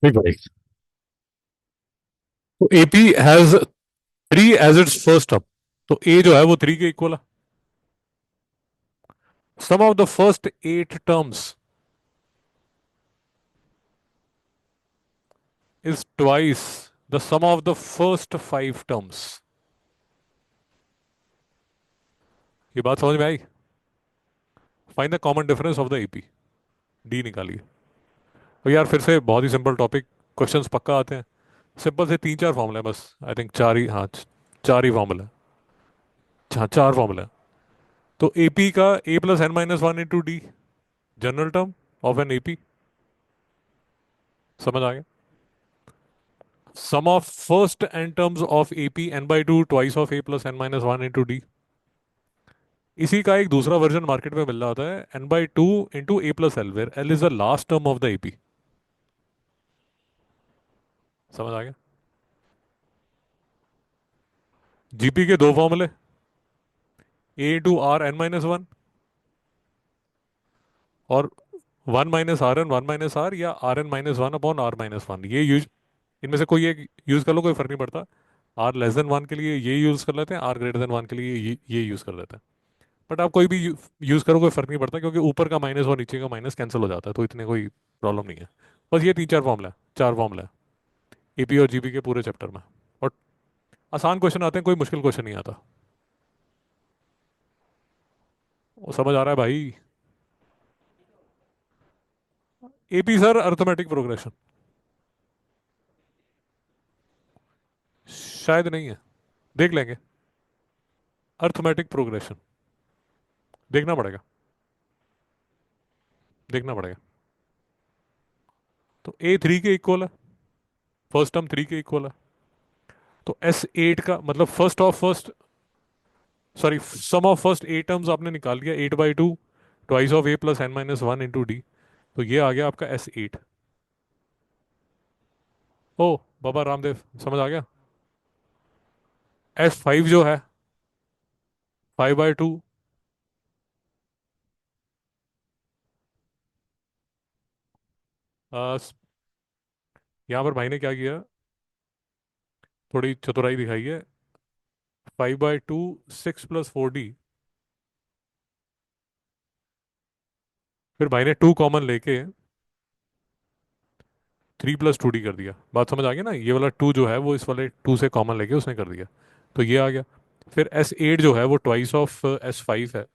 ठीक भाई। तो AP has three as its first term. तो ए जो है वो थ्री के इक्वल है। Sum of the first eight terms is twice the sum of the first five terms. ये बात समझ में आई? Find the common difference of the AP. D निकालिए। और यार फिर से बहुत ही सिंपल टॉपिक, क्वेश्चंस पक्का आते हैं। सिंपल से तीन चार फॉर्मूले हैं बस। आई थिंक चार ही, हाँ चार ही फॉर्मूले हैं। हाँ चार फॉर्मूले हैं। तो एपी का a plus n minus one into d, general term of n AP. समझ आ गया? Sum of first n terms of AP n by two twice of a plus n minus one into d. इसी का एक दूसरा version market में मिल रहा होता है, n by two into a plus l, where l is the last term of the AP. समझ आ गया? जीपी के दो फॉर्मूले, a into r n minus one और one minus r n one minus r, या r n minus one upon r minus one. ये use, इनमें से कोई एक यूज कर लो, कोई फर्क नहीं पड़ता। आर लेस देन वन के लिए ये यूज कर लेते हैं, आर ग्रेटर देन वन के लिए ये यूज कर लेते हैं। बट आप कोई भी यूज करो कोई फर्क नहीं पड़ता, क्योंकि ऊपर का माइनस और नीचे का माइनस कैंसिल हो जाता है, तो इतने कोई प्रॉब्लम नहीं है। बस ये तीन चार फॉर्मूला है, चार फॉर्मूला है एपी और जीपी के पूरे चैप्टर में। और आसान क्वेश्चन आते हैं, कोई मुश्किल क्वेश्चन नहीं आता। वो समझ आ रहा है भाई? AP sir arithmetic progression. शायद नहीं है, देख लेंगे। अर्थमेटिक प्रोग्रेशन देखना पड़ेगा, देखना पड़ेगा। तो ए थ्री के इक्वल है, फर्स्ट टर्म थ्री के इक्वल है। तो एस एट का मतलब first of first, sorry sum of first eight terms आपने निकाल लिया, eight by two twice of a plus n minus one into d. तो ये आ गया आपका एस एट। ओ बाबा रामदेव, समझ आ गया? एस फाइव जो है, फाइव बाई टू, यहाँ पर भाई ने क्या किया, थोड़ी चतुराई दिखाई है। Five by two, six plus four D, फिर भाई ने टू कॉमन लेके थ्री प्लस टू डी कर दिया। बात समझ आ गई ना? ये वाला टू जो है वो इस वाले टू से कॉमन लेके उसने कर दिया। तो ये आ गया। फिर एस एट जो है वो ट्वाइस ऑफ एस फाइव है।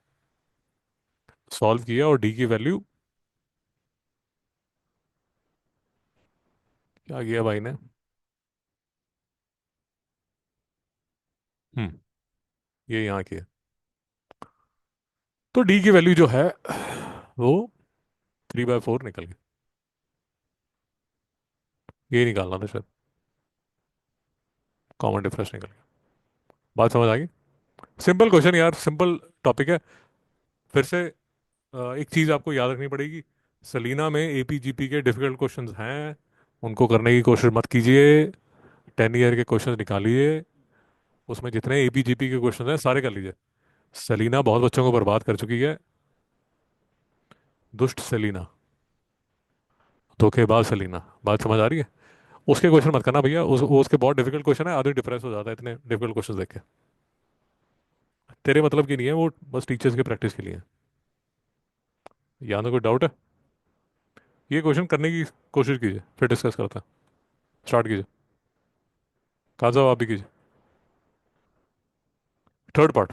सॉल्व किया और डी की वैल्यू क्या किया भाई ने? हम्म, ये यहाँ की है। तो डी की वैल्यू जो है वो थ्री बाय फोर निकल गई। ये निकालना था शायद, कॉमन डिफरेंस निकल गया। बात समझ आ गई? सिंपल क्वेश्चन यार, सिंपल टॉपिक है। फिर से एक चीज़ आपको याद रखनी पड़ेगी। सलीना में एपीजीपी के डिफिकल्ट क्वेश्चंस हैं, उनको करने की कोशिश मत कीजिए। 10 ईयर के क्वेश्चंस निकालिए, उसमें जितने एपीजीपी के क्वेश्चंस हैं सारे कर लीजिए। सलीना बहुत बच्चों को बर्बाद कर चुकी है। दुष्ट सलीना, धोखेबाज सलीना। बात समझ आ रही है? उसके क्वेश्चन मत करना भैया, उसके बहुत डिफिकल्ट क्वेश्चन है, आदमी डिप्रेस हो जाता है इतने डिफिकल्ट क्वेश्चन देख के। तेरे मतलब की नहीं है वो, बस टीचर्स की प्रैक्टिस के लिए है। यहाँ तो कोई डाउट है? ये क्वेश्चन करने की कोशिश कीजिए, फिर डिस्कस करते हैं। स्टार्ट कीजिए। कहाँ साहब आप भी कीजिए। Third part.